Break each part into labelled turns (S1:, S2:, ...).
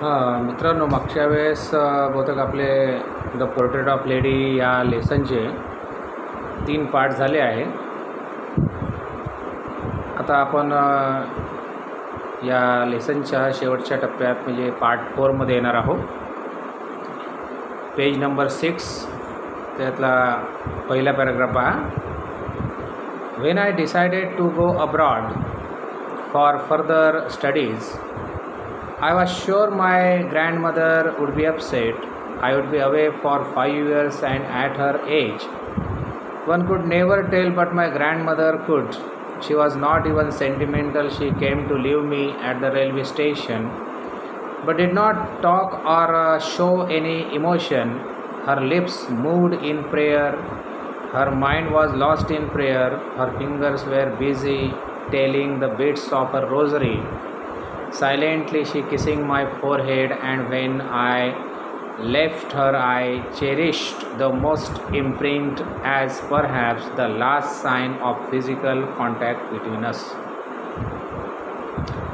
S1: मित्रांनो, मागच्या वेळेस बहुतेक आपले द पोर्ट्रेट ऑफ लेडी या लेसनचे 3 पार्ट झाले आहे. आता आपण या लेसनच्या शेवटच्या टप्प्यात म्हणजे पार्ट 4 मध्ये येणार आहोत. पेज नंबर 6 त्यातला पहिला पॅराग्राफ पहा. When I decided to go abroad for further studies, I was sure my grandmother would be upset. I would be away for 5 years, and at her age, one could never tell, but my grandmother could. She was not even sentimental. She came to leave me at the railway station, but did not talk or show any emotion. Her lips moved in prayer. Her mind was lost in prayer. Her fingers were busy telling the beads of her rosary. Silently she kissing my forehead, and when I left her I cherished the most imprint as perhaps the last sign of physical contact between us.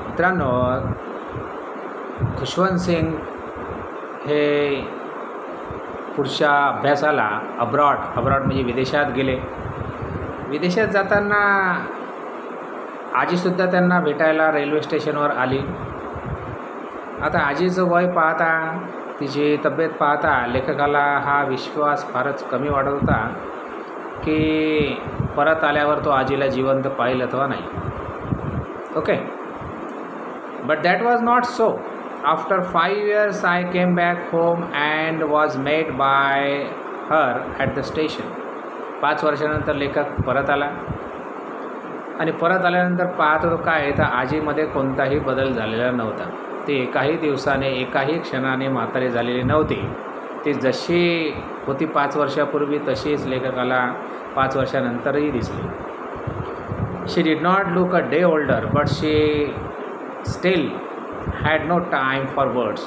S1: मित्रांनो, खुशवंत सिंग हे पुढच्या अभ्यासाला abroad म्हणजे विदेशात गेले. विदेशात जाताना आजीसुद्धा त्यांना भेटायला रेल्वे स्टेशनवर आली. आता आजीचं वय पाहता, तिची तब्येत पाहता लेखकाला हा विश्वास फारच कमी वाटत होता की परत आल्यावर तो आजीला जिवंत पाहिल अथवा नाही. Okay, but that was not so. After 5 years I came back home and was met by her at the station. 5 वर्षानंतर लेखक परत आला आणि परत आल्यानंतर पाहत होतो काय तर आजीमध्ये कोणताही बदल झालेला नव्हता. ती एकाही दिवसाने एकाही क्षणाने म्हातारी झालेली नव्हती. ती जशी होती 5 वर्षापूर्वी तशीच लेखकाला 5 वर्षानंतरही दिसली. She did not look a day older, but she still had no time for words,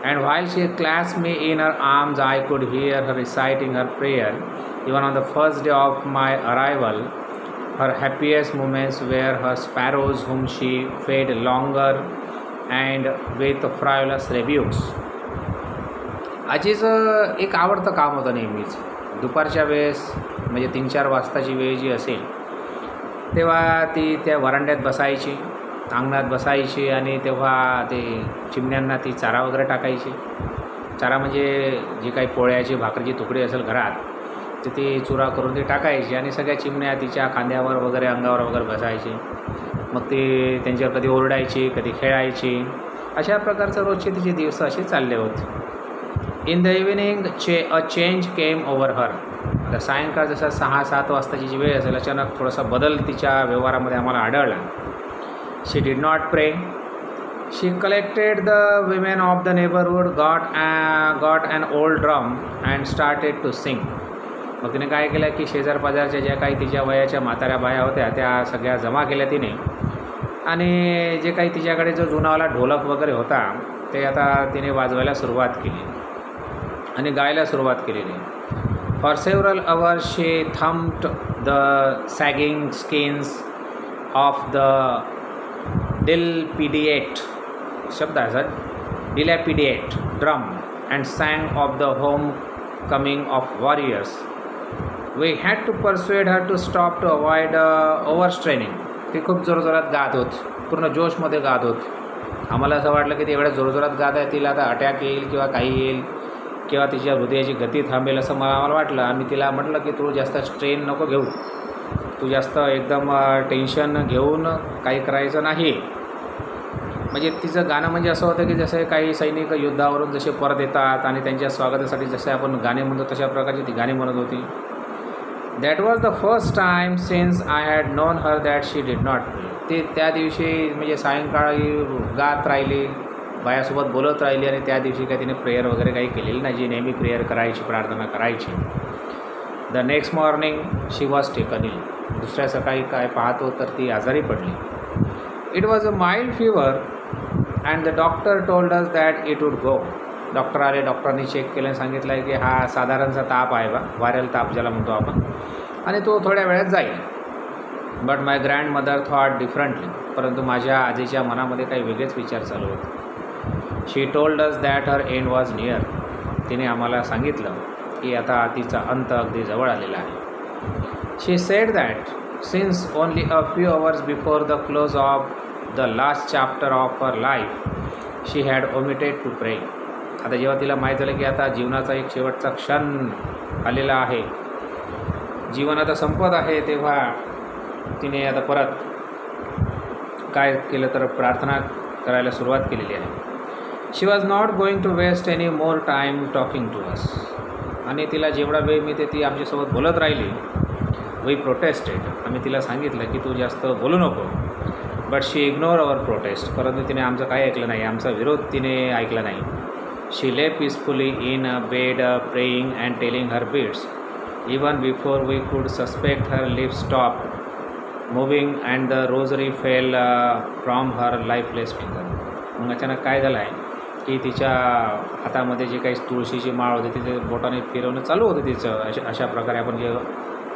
S1: and while she clasped me in her arms I could hear her reciting her prayer. Even on the first day of my arrival, her happiest moments were her sparrows whom she fed longer and with frivolous rebukes. आजीचं एक आवडतं काम होतं नेहमीच. दुपारच्या वेळेस म्हणजे 3-4 वाजताची वेळ जी असेल तेव्हा ती त्या वरांड्यात बसायची, अंगणात बसायची आणि तेव्हा ते चिमण्यांना ती चारा वगैरे टाकायची. चारा म्हणजे जी काही पोळ्याची भाकरीची तुकडी असेल घरात तर ती चुरा करून ती टाकायची आणि सगळ्या चिमण्या तिच्या खांद्यावर वगैरे अंगावर वगैरे बसायची. मग ती त्यांच्यावर कधी ओरडायची, कधी खेळायची. अशा प्रकारचं रोजचे तिचे दिवस असे चालले होते. In the evening a change came over her. आता सायंकाळ जसा 6-7 वाजताची जी वेळ असेल अचानक थोडासा बदल तिच्या व्यवहारामध्ये आम्हाला आढळला. She did not pray. She collected the women of the neighborhood, got an old drum and started to sing. मग तिने काय केलं की शेजारपाजारच्या ज्या काही तिच्या वयाच्या म्हाताऱ्या बाया होत्या त्या सगळ्या जमा केल्या तिने आणि जे काही तिच्याकडे जो जुनावाला ढोलक वगैरे होता ते आता तिने वाजवायला सुरुवात केली आणि गायला सुरुवात केलेली. For several hours she thumped the sagging skins of the dilapidate drum and sang of the homecoming of warriors. We had to persuade her to stop to avoid overstraining. ती खूप जोरजोरात गात होती, पूर्ण जोशमध्ये गात होती. आम्हाला असं वाटलं की ती एवढ्या जोरजोरात गात आहे, तिला आता अटॅक येईल किंवा काही येईल किंवा तिच्या हृदयाची गती थांबेल असं आम्हाला वाटलं. आम्ही तिला म्हटलं की तू जास्त स्ट्रेन नको घेऊ, तू जास्त एकदम टेन्शन घेऊन काही करायचं नाही. म्हणजे तिचं गाणं म्हणजे असं होतं की जसे काही सैनिक युद्धावरून जसे परत येतात आणि त्यांच्या स्वागतासाठी जसे आपण गाणे म्हणतो तशा प्रकारची ती गाणी म्हणत होती. That was the first time since I had non her that she did not प्रे. ती त्या दिवशी म्हणजे सायंकाळी गात राहिली, बायासोबत बोलत राहिली आणि त्या दिवशी काही तिने प्रेयर वगैरे काही केलेली नाही, जी नेहमी प्रेयर करायची, प्रार्थना करायची. The next morning she was taken ill. दुसऱ्या सकाळी काय पाहतो तर ती आजारी पडली. It was a mild fever and the doctor told us that it would go. Doctor आले, डॉक्टरांनी चेक केलं आणि सांगितलं आहे की हा साधारणचा ताप आहे बा, व्हायरल ताप ज्याला म्हणतो आपण, आणि तो थोड्या वेळात जाईल. But my grandmother thought differently. परंतु माझ्या आजीच्या मनामध्ये काही वेगळेच विचार चालू होते. She told us that her end was near. तिने आम्हाला सांगितलं की आता तिचा अंत अगदी जवळ आलेला आहे. She said that since only a few hours before the close of the last chapter of her life she had omitted to pray. आता जेव्हा तिला माहीत झालं की आता जीवनाचा एक शेवटचा क्षण आलेला आहे, जीवन आता संपत आहे, तेव्हा तिने आता परत काय केलं तर प्रार्थना करायला सुरुवात केलेली आहे. She was not going to waste any more time talking to us. आणि तिला जेवढा वेळ मिळते ती आमच्यासोबत बोलत राहिली. We protested. आम्ही तिला सांगितलं की तू जास्त बोलू नको. But she ignore our protest. परंतु तिने आमचं काही ऐकलं नाही, आमचा विरोध तिने ऐकला नाही. She lay peacefully in a bed praying and telling her beads. Even before we could suspect her lips stop moving and the rosary fell from her lifeless finger. मग अचानक काय झालं आहे की तिच्या हातामध्ये जे काही तुळशीची माळ होती तिथे बोटाने फिरवणं चालू होतं तिचं. अशा प्रकारे आपण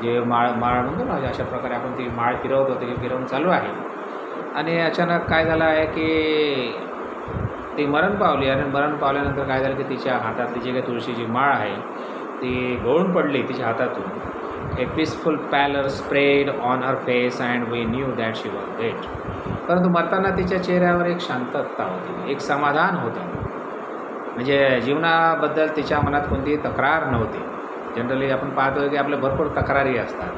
S1: जे माळ म्हणतो ना, अशा प्रकारे आपण ती माळ फिरवत होते, हे फिरवणं चालू आहे. आणि अचानक काय झालं आहे की ती मरण पावली. आणि मरण पावल्यानंतर काय झालं की तिच्या हातातली जी काही तुळशीची माळ आहे ती गळून पडली तिच्या हातातून. A peaceful pallor spread on her face and we knew that she was dead. परंतु मरताना तिच्या चेहऱ्यावर एक शांतता होती, एक समाधान होतं. म्हणजे जीवनाबद्दल तिच्या मनात कोणतीही तक्रार नव्हती. जनरली आपण पाहतो की आपल्या भरपूर तक्रारी असतात.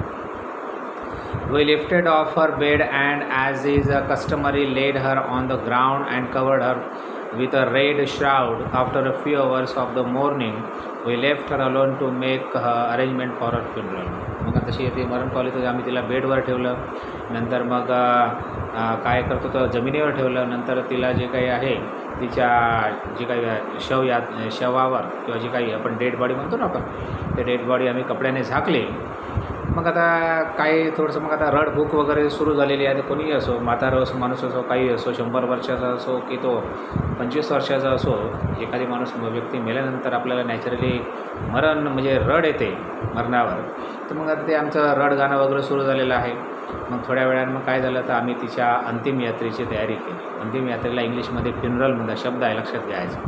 S1: We lifted off her bed and as is a customary laid her on the ground and covered her with a red shroud. After a few hours of the morning, we left her alone to make arrangement for her funeral. मग तशी ती मरण पावली तर आम्ही तिला बेडवर ठेवलं. नंतर मग काय करतो तर जमिनीवर ठेवलं. नंतर तिला जे काही आहे तिच्या जे काही शवावर किंवा जे काही आपण डेड बॉडी म्हणतो ना आपण, ते डेड बॉडी आम्ही कपड्याने झाकले. मग आता काही थोडंसं मग आता रडभूक वगैरे सुरू झालेली आहे. कोणीही असो, म्हातारा असो, माणूस असो, काही असो, 100 वर्षाचा असो की तो 25 वर्षाचा असो, एखादी व्यक्ती मेल्यानंतर आपल्याला नॅचरली मरण म्हणजे रड येते मरणावर. तर मग आता ते आमचं रड गाणं वगैरे सुरू झालेलं आहे. मग थोड्या वेळानं मग काय झालं तर आम्ही तिच्या अंतिम यात्रेची तयारी केली. अंतिम यात्रेला इंग्लिशमध्ये फ्युनरल म्हणतात, शब्द आहे लक्षात घ्यायचा.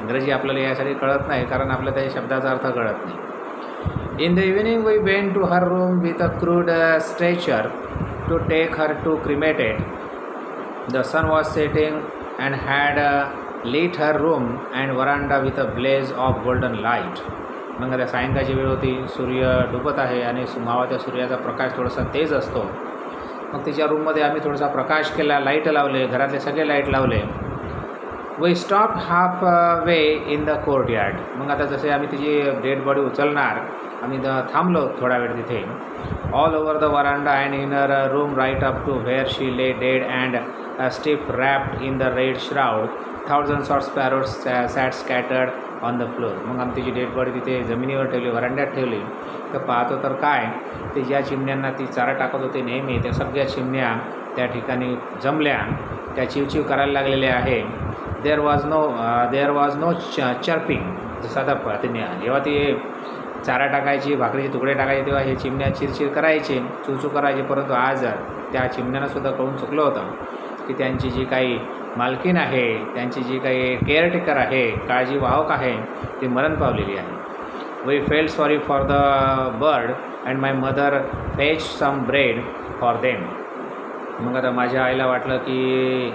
S1: इंग्रजी आपल्याला यासाठी कळत नाही कारण आपल्याला त्या शब्दाचा अर्थ कळत नाही. In the evening we went to her room with a crude stretcher to take her to cremated. The sun was setting and had lit her room and veranda with a blaze of golden light. मग आता सायंकाळची वेळ होती, सूर्य डुबत आहे आणि मावळत्या सूर्याचा प्रकाश थोडासा तेज असतो. मग तिच्या रूममध्ये आम्ही थोडासा प्रकाश केला, लाईट लावले, घरातले सगळे लाईट लावले. We stop halfway in the courtyard. मग आता जसे आम्ही तिची डेड बॉडी उचलणार, आम्ही थांबलो थोडा वेळ तिथे. All over the verandah and in her room right up to where she lay dead and stiff wrapped in the red shroud. Thousands of sparrows sat scattered on the floor. मग आम्ही तिची dead body तिथे जमिनीवर ठेवली, वरांड्यात ठेवली. तर पाहतो तर काय, ते ज्या चिमण्यांना ती चारा टाकत होते नेहमी, त्या सगळ्या चिमण्या त्या ठिकाणी जमल्या, त्या चिवचिव करायला लागलेल्या आहे. There was no chirping. जसं आता जेव्हा ती चारा टाकायची, भाकरीचे तुकडे टाकायचे, तेव्हा हे चिमण्या चिरचिर करायचे, चूचू करायचे. परंतु आज त्या चिमण्यांनासुद्धा कळून चुकलं होतं की त्यांची जी काही मालकीन आहे, त्यांची जी काही केअरटेकर आहे, काळजी वाहक आहे, ती मरण पावलेली आहे. We felt sorry for the bird and my mother fetch some bread for them. मग आता माझ्या आईला वाटलं की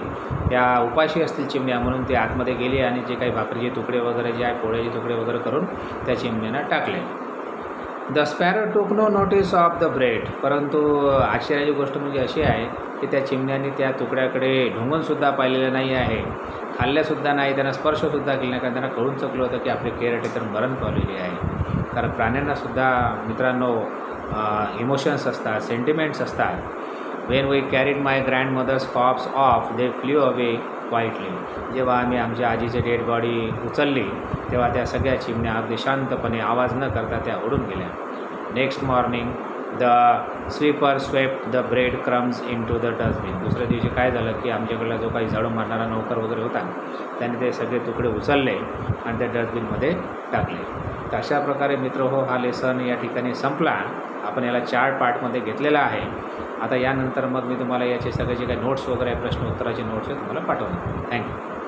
S1: त्या उपाशी असतील चिमण्या, म्हणून ती आतमध्ये गेली आणि जे काही भाकरीचे तुकडे वगैरे जे आहे, पोळ्याचे तुकडे वगैरे करून त्या चिमण्यांना टाकले. The sparrow took no notice of the bread. परंतु आश्चर्याची गोष्ट म्हणजे अशी आहे की त्या चिमण्यांनी त्या तुकड्याकडे ढुंगूनसुद्धा पाहिलेलं नाही आहे, खाल्ल्यासुद्धा नाही, त्यांना स्पर्शसुद्धा केला नाही, कारण त्यांना कळून चुकलं होतं की आपले केअरटेकर मरण पावलेली आहे. कारण प्राण्यांनासुद्धा मित्रांनो इमोशन्स असतात, सेंटिमेंट्स असतात. When we carried my grandmother's corpse off they flew away quietly. जेव्हा आम्ही आमच्या आजीची डेड बॉडी उचलली तेव्हा त्या सगळ्या चिमण्या अगदी शांतपणे आवाज न करता त्या उडून गेल्या. Next morning the sweeper swept the bread crumbs into the dustbin. दुसऱ्या दिवशी काय झालं की आमच्याकडला जो काही झाडू मारणारा नोकर वगैरे होता त्याने ते सगळे तुकडे उचलले आणि त्या डस्टबिनमध्ये टाकले. तर अशा प्रकारे मित्र हो, हा लेसन या ठिकाणी संपला. आपण याला 4 पार्टमध्ये घेतलेला आहे. आता यानंतर मग मी तुम्हाला याचे सगळे जे काही नोट्स वगैरे प्रश्न उत्तराचे नोट्स आहेत तुम्हाला पाठवणार. थँक्यू.